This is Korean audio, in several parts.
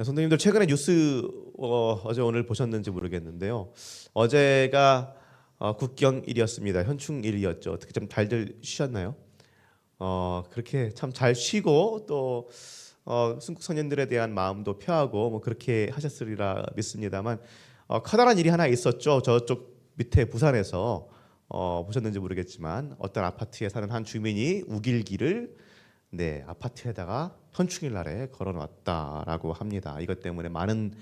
선생님들 최근에 뉴스 어제 오늘 보셨는지 모르겠는데요. 어제가 국경일이었습니다. 현충일이었죠. 어떻게 좀 잘들 쉬셨나요? 그렇게 참 잘 쉬고 또 순국 선현들에 대한 마음도 표하고 뭐 그렇게 하셨으리라 믿습니다만 커다란 일이 하나 있었죠. 저쪽 밑에 부산에서 보셨는지 모르겠지만 어떤 아파트에 사는 한 주민이 우길기를 아파트에다가 현충일 날에 걸어놨다라고 합니다. 이것 때문에 많은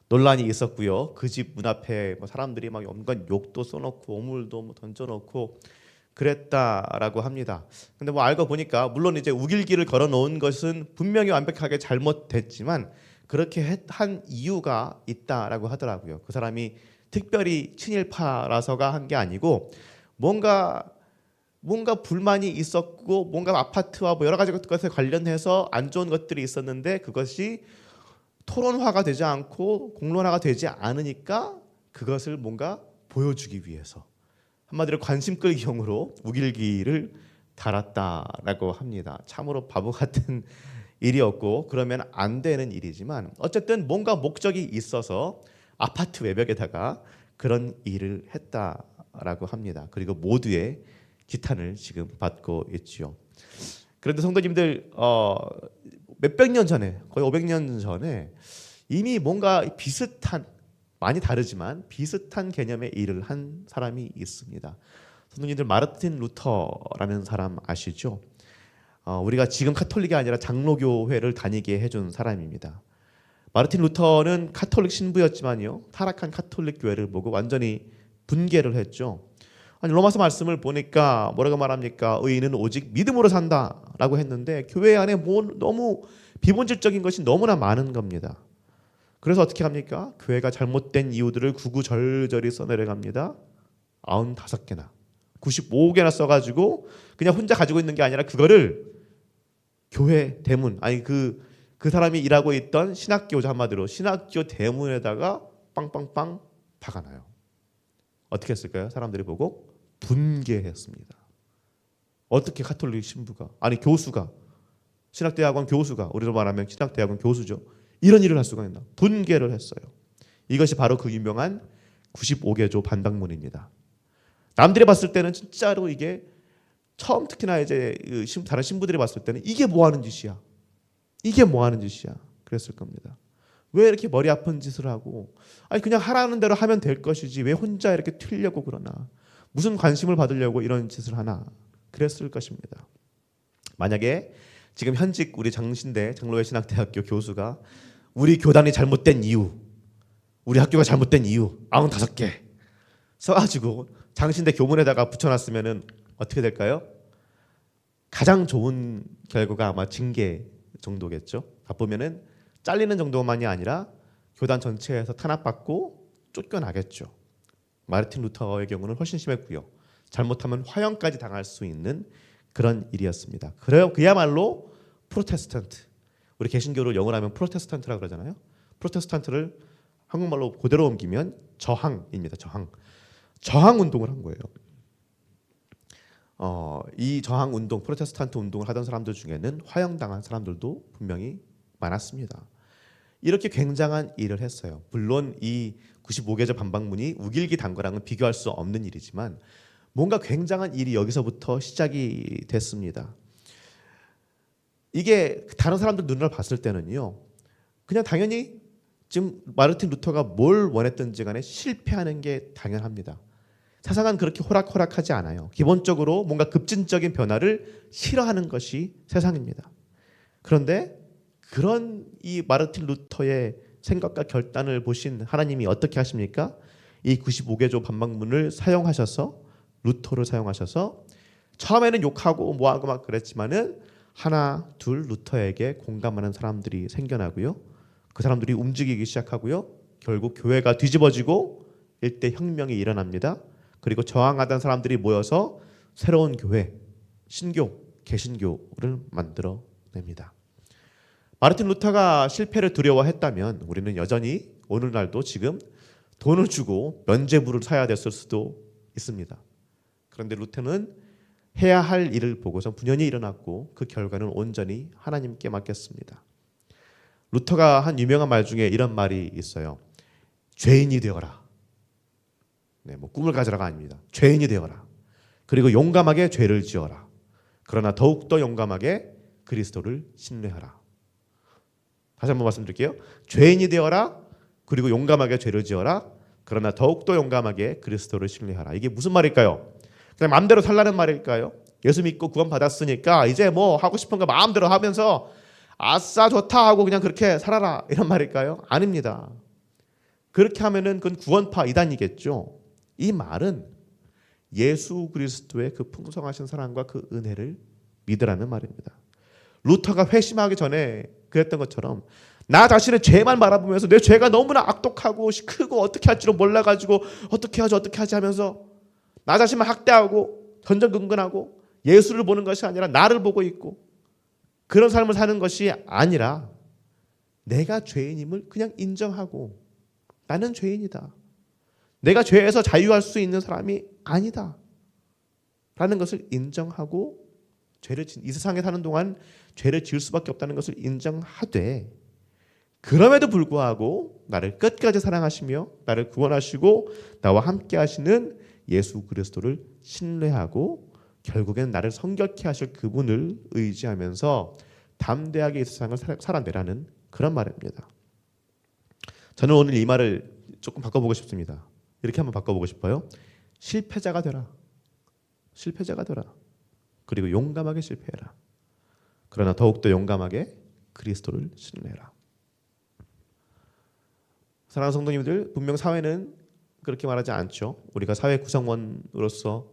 논란이 있었고요. 그 집 문 앞에 뭐 사람들이 막 온갖 욕도 써놓고 오물도 뭐 던져놓고 그랬다라고 합니다. 근데 뭐 알고 보니까 물론 이제 우길기를 걸어놓은 것은 분명히 완벽하게 잘못됐지만 그렇게 한 이유가 있다라고 하더라고요. 그 사람이 특별히 친일파라서가 한 게 아니고 뭔가 불만이 있었고 뭔가 아파트와 뭐 여러 가지 것에 관련해서 안 좋은 것들이 있었는데 그것이 토론화가 되지 않고 공론화가 되지 않으니까 그것을 뭔가 보여주기 위해서 한마디로 관심 끌기용으로 우길기를 달았다라고 합니다. 참으로 바보 같은 일이었고 그러면 안 되는 일이지만 어쨌든 뭔가 목적이 있어서 아파트 외벽에다가 그런 일을 했다라고 합니다. 그리고 모두의 기탄을 지금 받고 있지요. 그런데 성도님들 몇백 년 전에 거의 500년 전에 이미 뭔가 비슷한 많이 다르지만 비슷한 개념의 일을 한 사람이 있습니다. 성도님들 마르틴 루터라는 사람 아시죠? 우리가 지금 카톨릭이 아니라 장로교회를 다니게 해준 사람입니다. 마르틴 루터는 카톨릭 신부였지만요 타락한 카톨릭 교회를 보고 완전히 분개를 했죠. 아니 로마서 말씀을 보니까 뭐라고 말합니까? 의인은 오직 믿음으로 산다라고 했는데 교회 안에 너무 비본질적인 것이 너무나 많은 겁니다. 그래서 어떻게 합니까? 교회가 잘못된 이유들을 구구절절히 써내려갑니다. 95개나 95개나 써가지고 그냥 혼자 가지고 있는 게 아니라 그거를 교회 대문 아니 그 사람이 일하고 있던 신학교죠. 한마디로 신학교 대문에다가 빵빵빵 박아놔요. 어떻게 했을까요? 사람들이 보고 분개했습니다. 어떻게 카톨릭 신부가 아니 교수가 신학대학원 교수가 우리로 말하면 신학대학원 교수죠. 이런 일을 할 수가 있나? 분개를 했어요. 이것이 바로 그 유명한 95개조 반박문입니다. 남들이 봤을 때는 진짜로 이게 처음 특히나 이제 다른 신부들이 봤을 때는 이게 뭐 하는 짓이야? 이게 뭐 하는 짓이야? 그랬을 겁니다. 왜 이렇게 머리 아픈 짓을 하고 아니 그냥 하라는 대로 하면 될 것이지 왜 혼자 이렇게 튀려고 그러나 무슨 관심을 받으려고 이런 짓을 하나 그랬을 것입니다. 만약에 지금 현직 우리 장신대 장로회 신학대학교 교수가 우리 교단이 잘못된 이유 우리 학교가 잘못된 이유 95개 써가지고 장신대 교문에다가 붙여놨으면 어떻게 될까요? 가장 좋은 결과가 아마 징계 정도겠죠. 바쁘면은 잘리는 정도만이 아니라 교단 전체에서 탄압받고 쫓겨나겠죠. 마르틴 루터의 경우는 훨씬 심했고요. 잘못하면 화형까지 당할 수 있는 그런 일이었습니다. 그야말로 프로테스탄트. 우리 개신교를 영어로 하면 프로테스탄트라고 그러잖아요. 프로테스탄트를 한국말로 그대로 옮기면 저항입니다. 저항 운동을 한 거예요. 이 저항 운동, 프로테스탄트 운동을 하던 사람들 중에는 화형당한 사람들도 분명히 많았습니다. 이렇게 굉장한 일을 했어요. 물론 이 95개조 반박문이 우길기 단 거랑은 비교할 수 없는 일이지만 뭔가 굉장한 일이 여기서부터 시작이 됐습니다. 이게 다른 사람들 눈으로 봤을 때는요. 그냥 당연히 지금 마르틴 루터가 뭘 원했든지 간에 실패하는 게 당연합니다. 세상은 그렇게 호락호락하지 않아요. 기본적으로 뭔가 급진적인 변화를 싫어하는 것이 세상입니다. 그런데 그런 이 마르틴 루터의 생각과 결단을 보신 하나님이 어떻게 하십니까? 이 95개조 반박문을 사용하셔서 루터를 사용하셔서 처음에는 욕하고 뭐하고 막 그랬지만은 하나 둘 루터에게 공감하는 사람들이 생겨나고요. 그 사람들이 움직이기 시작하고요. 결국 교회가 뒤집어지고 일대 혁명이 일어납니다. 그리고 저항하던 사람들이 모여서 새로운 교회, 신교, 개신교를 만들어냅니다. 마르틴 루터가 실패를 두려워했다면 우리는 여전히 오늘날도 지금 돈을 주고 면죄부를 사야 됐을 수도 있습니다. 그런데 루터는 해야 할 일을 보고서 분연히 일어났고 그 결과는 온전히 하나님께 맡겼습니다. 루터가 한 유명한 말 중에 이런 말이 있어요. 죄인이 되어라. 네, 뭐 꿈을 가져라가 아닙니다. 죄인이 되어라. 그리고 용감하게 죄를 지어라. 그러나 더욱더 용감하게 그리스도를 신뢰하라. 다시 한번 말씀드릴게요. 죄인이 되어라. 그리고 용감하게 죄를 지어라. 그러나 더욱더 용감하게 그리스도를 신뢰하라. 이게 무슨 말일까요? 그냥 마음대로 살라는 말일까요? 예수 믿고 구원 받았으니까 이제 뭐 하고 싶은 거 마음대로 하면서 아싸 좋다 하고 그냥 그렇게 살아라 이런 말일까요? 아닙니다. 그렇게 하면은 그건 구원파 이단이겠죠. 이 말은 예수 그리스도의 그 풍성하신 사랑과 그 은혜를 믿으라는 말입니다. 루터가 회심하기 전에 그랬던 것처럼 나 자신의 죄만 바라보면서 내 죄가 너무나 악독하고 크고 어떻게 할지를 몰라가지고 어떻게 하지 하면서 나 자신만 학대하고 전전긍긍하고 예수를 보는 것이 아니라 나를 보고 있고 그런 삶을 사는 것이 아니라 내가 죄인임을 그냥 인정하고 나는 죄인이다. 내가 죄에서 자유할 수 있는 사람이 아니다. 라는 것을 인정하고 이 세상에 사는 동안 죄를 지을 수밖에 없다는 것을 인정하되 그럼에도 불구하고 나를 끝까지 사랑하시며 나를 구원하시고 나와 함께 하시는 예수 그리스도를 신뢰하고 결국에는 나를 성결케 하실 그분을 의지하면서 담대하게 이 세상을 살아내라는 그런 말입니다. 저는 오늘 이 말을 조금 바꿔보고 싶습니다. 이렇게 한번 바꿔보고 싶어요. 실패자가 되라. 실패자가 되라. 그리고 용감하게 실패해라. 그러나 더욱더 용감하게 그리스도를 신뢰해라. 사랑하는 성도님들, 분명 사회는 그렇게 말하지 않죠. 우리가 사회 구성원으로서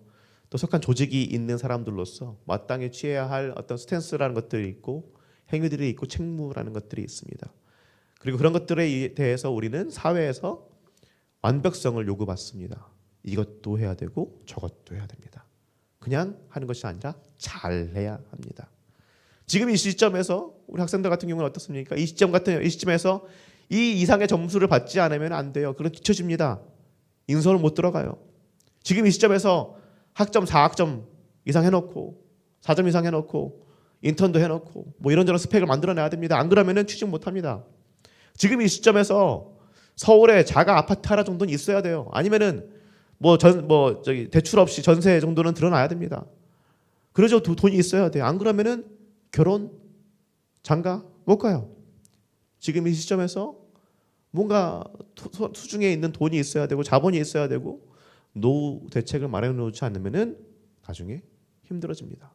또 속한 조직이 있는 사람들로서 마땅히 취해야 할 어떤 스탠스라는 것들이 있고 행위들이 있고 책무라는 것들이 있습니다. 그리고 그런 것들에 대해서 우리는 사회에서 완벽성을 요구받습니다. 이것도 해야 되고 저것도 해야 됩니다. 그냥 하는 것이 아니라 잘해야 합니다. 지금 이 시점에서 우리 학생들 같은 경우는 어떻습니까? 이 시점에서 이 이상의 점수를 받지 않으면 안 돼요. 그럼 뒤처집니다. 인서울 못 들어가요. 지금 이 시점에서 학점 4학점 이상 해놓고 4점 이상 해놓고 인턴도 해놓고 뭐 이런저런 스펙을 만들어내야 됩니다. 안 그러면은 취직 못합니다. 지금 이 시점에서 서울에 자가 아파트 하나 정도는 있어야 돼요. 아니면은 대출 없이 전세 정도는 드러나야 됩니다. 그러죠. 돈이 있어야 돼요. 안 그러면은 결혼, 장가 못 가요. 지금 이 시점에서 뭔가 수중에 있는 돈이 있어야 되고 자본이 있어야 되고 노후 대책을 마련해 놓지 않으면은 나중에 힘들어집니다.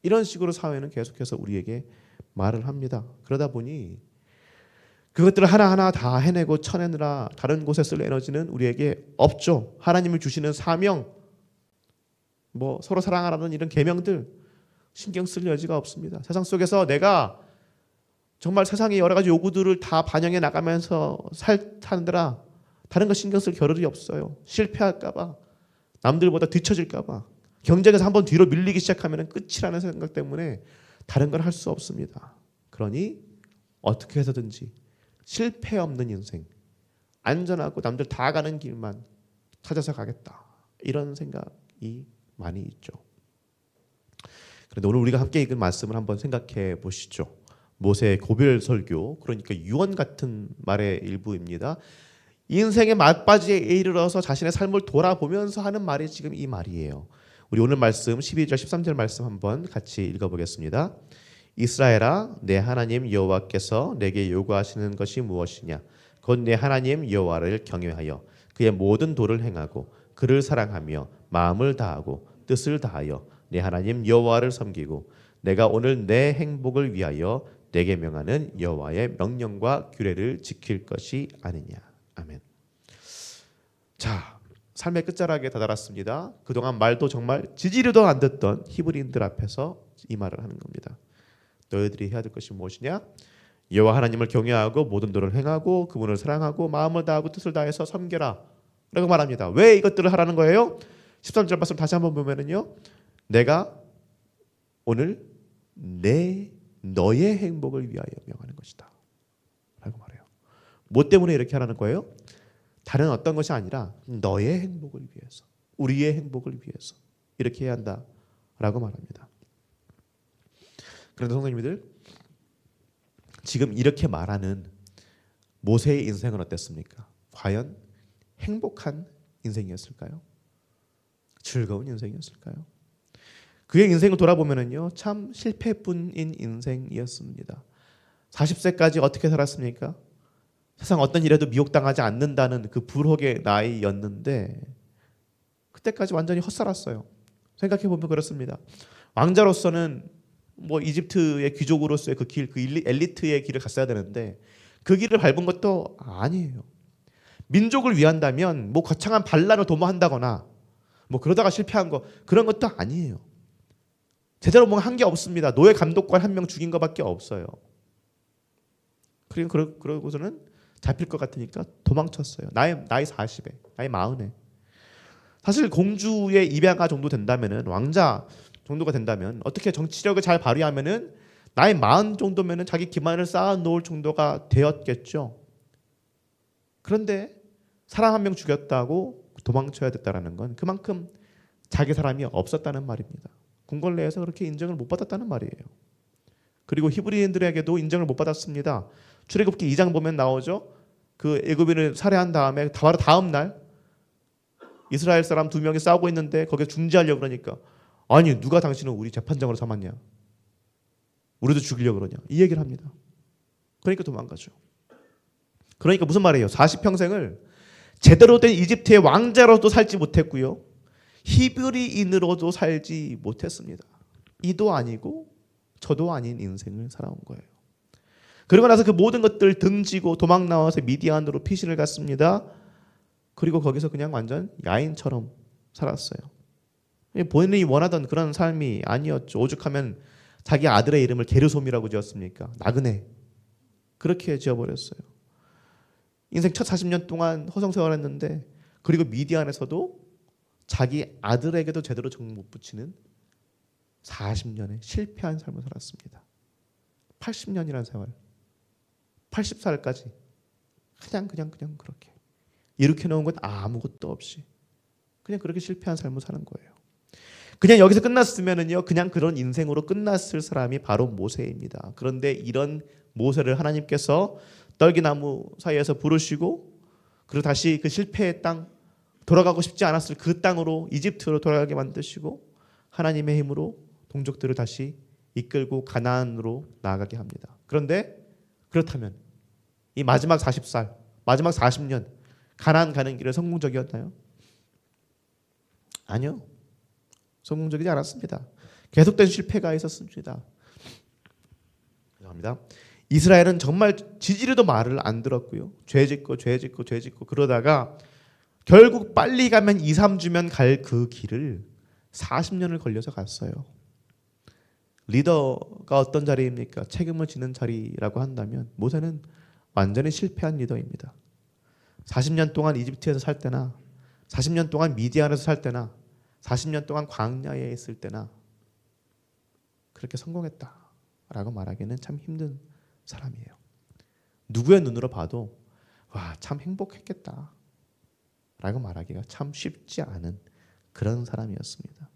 이런 식으로 사회는 계속해서 우리에게 말을 합니다. 그러다 보니 그것들을 하나하나 다 해내고 쳐내느라 다른 곳에 쓸 에너지는 우리에게 없죠. 하나님을 주시는 사명, 서로 사랑하라는 이런 계명들 신경 쓸 여지가 없습니다. 세상 속에서 내가 정말 세상의 여러 가지 요구들을 다 반영해 나가면서 살타느라 다른 거 신경 쓸 겨를이 없어요. 실패할까 봐, 남들보다 뒤처질까 봐, 경쟁에서 한번 뒤로 밀리기 시작하면 끝이라는 생각 때문에 다른 걸 할 수 없습니다. 그러니 어떻게 해서든지 실패 없는 인생, 안전하고 남들 다 가는 길만 찾아서 가겠다. 이런 생각이 많이 있죠. 그런데 오늘 우리가 함께 읽은 말씀을 한번 생각해 보시죠. 모세의 고별 설교, 그러니까 유언 같은 말의 일부입니다. 인생의 막바지에 이르러서 자신의 삶을 돌아보면서 하는 말이 지금 이 말이에요. 우리 오늘 말씀 12절 13절 말씀 한번 같이 읽어보겠습니다. 이스라엘아, 내 하나님 여호와께서 내게 요구하시는 것이 무엇이냐? 곧 내 하나님 여호와를 경외하여 그의 모든 도를 행하고 그를 사랑하며 마음을 다하고 뜻을 다하여 내 하나님 여호와를 섬기고 내가 오늘 내 행복을 위하여 내게 명하는 여호와의 명령과 규례를 지킬 것이 아니냐. 아멘. 자, 삶의 끝자락에 다다랐습니다. 그동안 말도 정말 지지리도 안 듣던 히브리인들 앞에서 이 말을 하는 겁니다. 너희들이 해야 될 것이 무엇이냐? 여호와 하나님을 경외하고 모든 도를 행하고 그분을 사랑하고 마음을 다하고 뜻을 다해서 섬겨라 라고 말합니다. 왜 이것들을 하라는 거예요? 13절 말씀 다시 한번 보면은요, 내가 오늘 너의 행복을 위하여 명하는 것이다 라고 말해요. 뭐 때문에 이렇게 하라는 거예요? 다른 어떤 것이 아니라 너의 행복을 위해서, 우리의 행복을 위해서 이렇게 해야 한다라고 말합니다. 그런데 성도님들, 지금 이렇게 말하는 모세의 인생은 어땠습니까? 과연 행복한 인생이었을까요? 즐거운 인생이었을까요? 그의 인생을 돌아보면은요, 참 실패뿐인 인생이었습니다. 40세까지 어떻게 살았습니까? 세상 어떤 일에도 미혹당하지 않는다는 그 불혹의 나이였는데 그때까지 완전히 헛살았어요. 생각해 보면 그렇습니다. 왕자로서는 뭐 이집트의 귀족으로서의 그 길, 그 엘리트의 길을 갔어야 되는데 그 길을 밟은 것도 아니에요. 민족을 위한다면 뭐 거창한 반란을 도모한다거나 뭐 그러다가 실패한 거 그런 것도 아니에요. 제대로 뭐 한 게 없습니다. 노예 감독관 한 명 죽인 것밖에 없어요. 그러고서는 잡힐 것 같으니까 도망쳤어요. 나이 40에, 나이 40에. 사실 공주의 입양아 정도 된다면은 왕자 정도가 된다면 어떻게 정치력을 잘 발휘하면은 나이 40 정도면은 자기 기반을 쌓아 놓을 정도가 되었겠죠. 그런데 사람 한 명 죽였다고 도망쳐야 됐다라는 건 그만큼 자기 사람이 없었다는 말입니다. 궁궐 내에서 그렇게 인정을 못 받았다는 말이에요. 그리고 히브리인들에게도 인정을 못 받았습니다. 출애굽기 2장 보면 나오죠. 그 애굽인을 살해한 다음에 바로 다음 날 이스라엘 사람 2명이 싸우고 있는데 거기에 중재하려고 그러니까 아니 누가 당신을 우리 재판장으로 삼았냐. 우리도 죽이려고 그러냐. 이 얘기를 합니다. 그러니까 도망가죠. 그러니까 무슨 말이에요. 40평생을 제대로 된 이집트의 왕자로도 살지 못했고요. 히브리인으로도 살지 못했습니다. 이도 아니고 저도 아닌 인생을 살아온 거예요. 그러고 나서 그 모든 것들 등지고 도망 나와서 미디안으로 피신을 갔습니다. 그리고 거기서 그냥 완전 야인처럼 살았어요. 본인이 원하던 그런 삶이 아니었죠. 오죽하면 자기 아들의 이름을 게르솜이라고 지었습니까? 나그네. 그렇게 지어버렸어요. 인생 첫 40년 동안 허송세월했는데 그리고 미디안에서도 자기 아들에게도 제대로 정 못 붙이는 40년의 실패한 삶을 살았습니다. 80년이라는 세월. 80살까지 그냥 그렇게 이렇게 놓은 건 아무것도 없이 그냥 그렇게 실패한 삶을 사는 거예요. 그냥 여기서 끝났으면은요, 그냥 그런 인생으로 끝났을 사람이 바로 모세입니다. 그런데 이런 모세를 하나님께서 떨기나무 사이에서 부르시고 그리고 다시 그 실패의 땅 돌아가고 싶지 않았을 그 땅으로 이집트로 돌아가게 만드시고 하나님의 힘으로 동족들을 다시 이끌고 가나안으로 나아가게 합니다. 그런데 그렇다면 이 마지막 40살, 마지막 40년 가나안 가는 길은 성공적이었나요? 아니요. 성공적이지 않았습니다. 계속된 실패가 있었습니다. 죄송합니다. 이스라엘은 정말 지지리도 말을 안 들었고요. 죄 짓고 그러다가 결국 빨리 가면 2, 3주면 갈 그 길을 40년을 걸려서 갔어요. 리더가 어떤 자리입니까? 책임을 지는 자리라고 한다면 모세는 완전히 실패한 리더입니다. 40년 동안 이집트에서 살 때나 40년 동안 미디안에서 살 때나 40년 동안 광야에 있을 때나 그렇게 성공했다라고 말하기는 참 힘든 사람이에요. 누구의 눈으로 봐도 와, 참 행복했겠다 라고 말하기가 참 쉽지 않은 그런 사람이었습니다.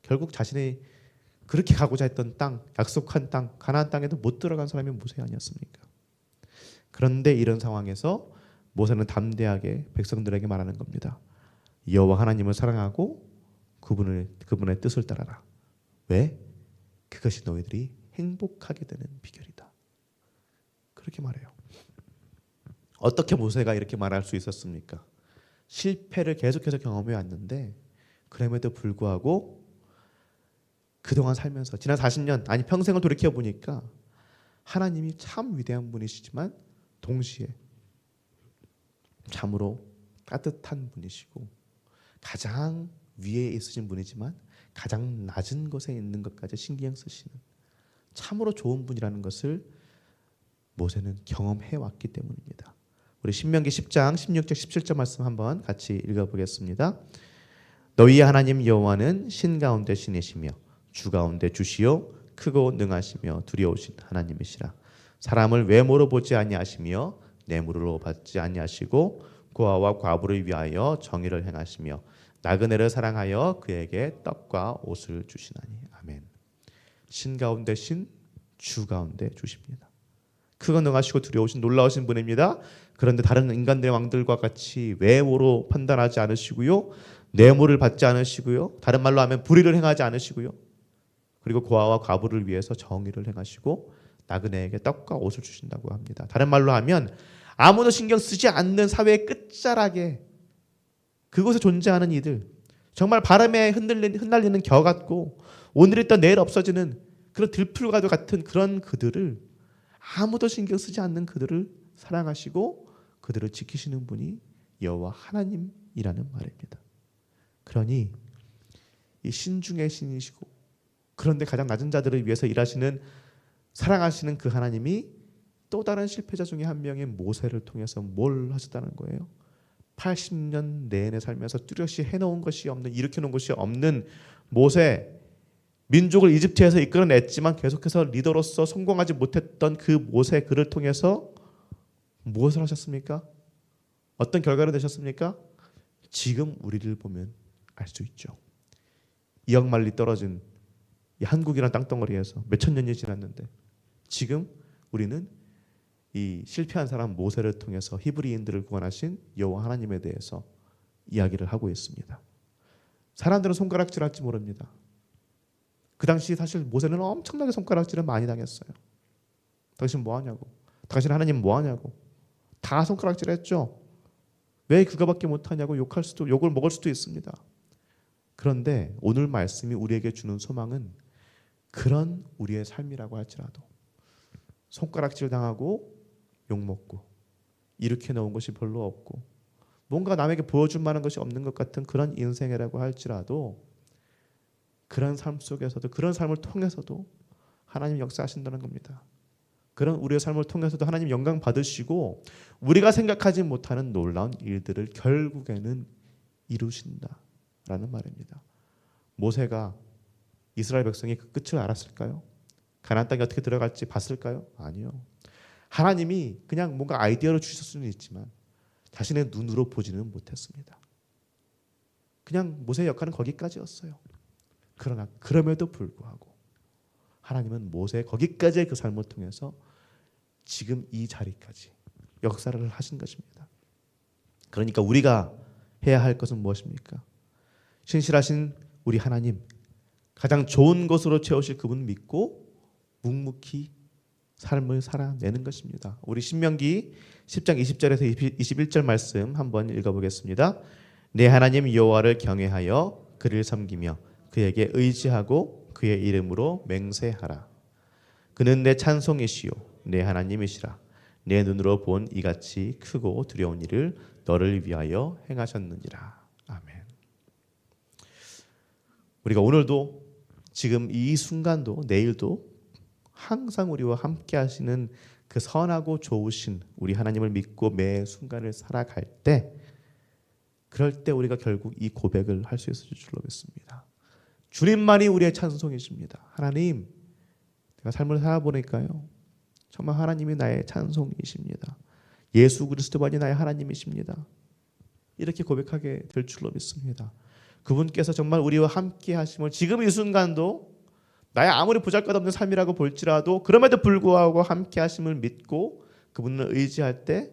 결국 자신이 그렇게 가고자 했던 땅, 약속한 땅, 가나안 땅에도 못 들어간 사람이 모세 아니었습니까? 그런데 이런 상황에서 모세는 담대하게 백성들에게 말하는 겁니다. 여호와 하나님을 사랑하고 그분의 뜻을 따라라. 왜? 그것이 너희들이 행복하게 되는 비결이다. 그렇게 말해요. 어떻게 모세가 이렇게 말할 수 있었습니까? 실패를 계속해서 경험해 왔는데 그럼에도 불구하고 그동안 살면서 지난 40년 아니 평생을 돌이켜 보니까 하나님이 참 위대한 분이시지만 동시에 참으로 따뜻한 분이시고 가장 위에 있으신 분이지만 가장 낮은 곳에 있는 것까지 신경 쓰시는 참으로 좋은 분이라는 것을 모세는 경험해 왔기 때문입니다. 우리 신명기 10장 16절 17절 말씀 한번 같이 읽어보겠습니다. 너희의 하나님 여호와는 신 가운데 신이시며 주 가운데 주시요 크고 능하시며 두려우신 하나님이시라. 사람을 외모로 보지 아니하시며 뇌물로 받지 아니하시고 고아와 과부를 위하여 정의를 행하시며 나그네를 사랑하여 그에게 떡과 옷을 주시나니. 아멘. 신 가운데 신, 주 가운데 주십니다. 크고 능하시고 두려우신 놀라우신 분입니다. 그런데 다른 인간들의 왕들과 같이 외모로 판단하지 않으시고요. 뇌물을 받지 않으시고요. 다른 말로 하면 불의를 행하지 않으시고요. 그리고 고아와 과부를 위해서 정의를 행하시고 나그네에게 떡과 옷을 주신다고 합니다. 다른 말로 하면 아무도 신경 쓰지 않는 사회의 끝자락에 그곳에 존재하는 이들, 정말 바람에 흩날리는 겨 같고 오늘 있던 내일 없어지는 그런 들풀과도 같은 그런 그들을, 아무도 신경 쓰지 않는 그들을 사랑하시고 그들을 지키시는 분이 여호와 하나님이라는 말입니다. 그러니 이 신중의 신이시고 그런데 가장 낮은 자들을 위해서 일하시는, 사랑하시는 그 하나님이 또 다른 실패자 중에 한 명의 모세를 통해서 뭘 하셨다는 거예요? 80년 내내 살면서 뚜렷이 해놓은 것이 없는, 일으켜놓은 것이 없는 모세, 민족을 이집트에서 이끌어냈지만 계속해서 리더로서 성공하지 못했던 그 모세, 그를 통해서 무엇을 하셨습니까? 어떤 결과를 내셨습니까? 지금 우리를 보면 알 수 있죠. 2억 마일리 떨어진 이 한국이란 땅덩어리에서 몇천 년이 지났는데 지금 우리는 이 실패한 사람 모세를 통해서 히브리인들을 구원하신 여호와 하나님에 대해서 이야기를 하고 있습니다. 사람들은 손가락질할지 모릅니다. 그 당시 사실 모세는 엄청나게 손가락질을 많이 당했어요. 당신 뭐하냐고, 당신 하나님 뭐하냐고 다 손가락질했죠. 왜 그거밖에 못하냐고 욕을 먹을 수도 있습니다. 그런데 오늘 말씀이 우리에게 주는 소망은 그런 우리의 삶이라고 할지라도 손가락질 당하고 욕먹고 이렇게 놓은 것이 별로 없고 뭔가 남에게 보여줄 만한 것이 없는 것 같은 그런 인생이라고 할지라도 그런 삶 속에서도, 그런 삶을 통해서도 하나님 역사하신다는 겁니다. 그런 우리의 삶을 통해서도 하나님 영광 받으시고 우리가 생각하지 못하는 놀라운 일들을 결국에는 이루신다라는 말입니다. 모세가 이스라엘 백성이 그 끝을 알았을까요? 가나안 땅에 어떻게 들어갈지 봤을까요? 아니요. 하나님이 그냥 뭔가 아이디어를 주실 수는 있지만 자신의 눈으로 보지는 못했습니다. 그냥 모세의 역할은 거기까지였어요. 그러나 그럼에도 불구하고 하나님은 모세의 거기까지의 그 삶을 통해서 지금 이 자리까지 역사를 하신 것입니다. 그러니까 우리가 해야 할 것은 무엇입니까? 신실하신 우리 하나님, 가장 좋은 것으로 채우실 그분 믿고 묵묵히 삶을 살아내는 것입니다. 우리 신명기 10장 20절에서 21절 말씀 한번 읽어보겠습니다. 내 하나님 여호와를 경외하여 그를 섬기며 그에게 의지하고 그의 이름으로 맹세하라. 그는 내 찬송이시요 내 하나님이시라. 내 눈으로 본 이같이 크고 두려운 일을 너를 위하여 행하셨느니라. 아멘. 우리가 오늘도 지금 이 순간도 내일도 항상 우리와 함께 하시는 그 선하고 좋으신 우리 하나님을 믿고 매 순간을 살아갈 때, 그럴 때 우리가 결국 이 고백을 할 수 있을 줄로 믿습니다. 주님만이 우리의 찬송이십니다. 하나님, 내가 삶을 살아보니까요, 정말 하나님이 나의 찬송이십니다. 예수 그리스도만이 나의 하나님이십니다. 이렇게 고백하게 될 줄로 믿습니다. 그분께서 정말 우리와 함께 하심을 지금 이 순간도 나의 아무리 보잘것없는 삶이라고 볼지라도 그럼에도 불구하고 함께 하심을 믿고 그분을 의지할 때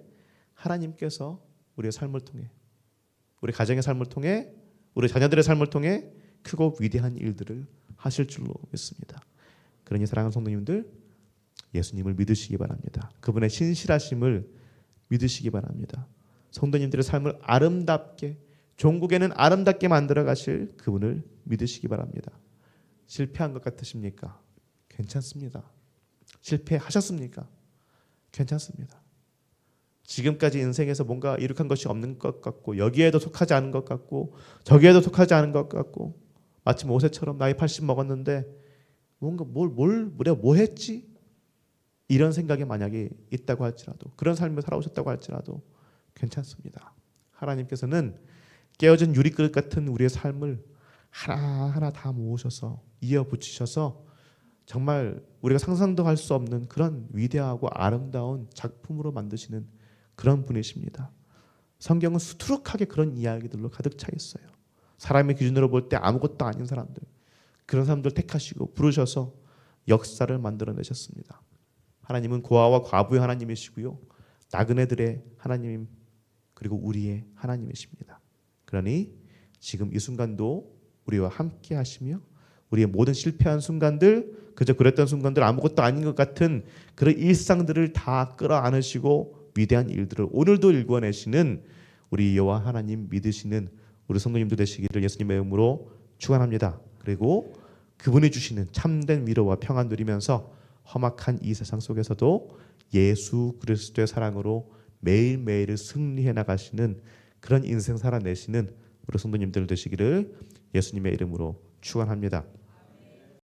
하나님께서 우리의 삶을 통해, 우리 가정의 삶을 통해, 우리 자녀들의 삶을 통해 크고 위대한 일들을 하실 줄로 믿습니다. 그러니 사랑하는 성도님들, 예수님을 믿으시기 바랍니다. 그분의 신실하심을 믿으시기 바랍니다. 성도님들의 삶을 아름답게, 종국에는 아름답게 만들어 가실 그분을 믿으시기 바랍니다. 실패한 것 같으십니까? 괜찮습니다. 실패하셨습니까? 괜찮습니다. 지금까지 인생에서 뭔가 이룩한 것이 없는 것 같고 여기에도 속하지 않은 것 같고 저기에도 속하지 않은 것 같고 마치 모세처럼 나이 80 먹었는데 뭔가 우리가 뭐 했지? 이런 생각이 만약에 있다고 할지라도, 그런 삶을 살아오셨다고 할지라도 괜찮습니다. 하나님께서는 깨어진 유리그릇 같은 우리의 삶을 하나하나 다 모으셔서 이어붙이셔서 정말 우리가 상상도 할 수 없는 그런 위대하고 아름다운 작품으로 만드시는 그런 분이십니다. 성경은 수두룩하게 그런 이야기들로 가득 차 있어요. 사람의 기준으로 볼 때 아무것도 아닌 사람들, 그런 사람들 택하시고 부르셔서 역사를 만들어내셨습니다. 하나님은 고아와 과부의 하나님이시고요. 나그네들의 하나님 그리고 우리의 하나님이십니다. 그러니 지금 이 순간도 우리와 함께 하시며 우리의 모든 실패한 순간들, 그저 그랬던 순간들, 아무것도 아닌 것 같은 그런 일상들을 다 끌어안으시고 위대한 일들을 오늘도 일궈내시는 우리 여호와 하나님 믿으시는 우리 성도님들 되시기를 예수님의 이름으로 축원합니다. 그리고 그분이 주시는 참된 위로와 평안 누리면서 험악한 이 세상 속에서도 예수 그리스도의 사랑으로 매일매일을 승리해 나가시는 그런 인생 살아내시는 우리 성도님들 되시기를 예수님의 이름으로 축원합니다.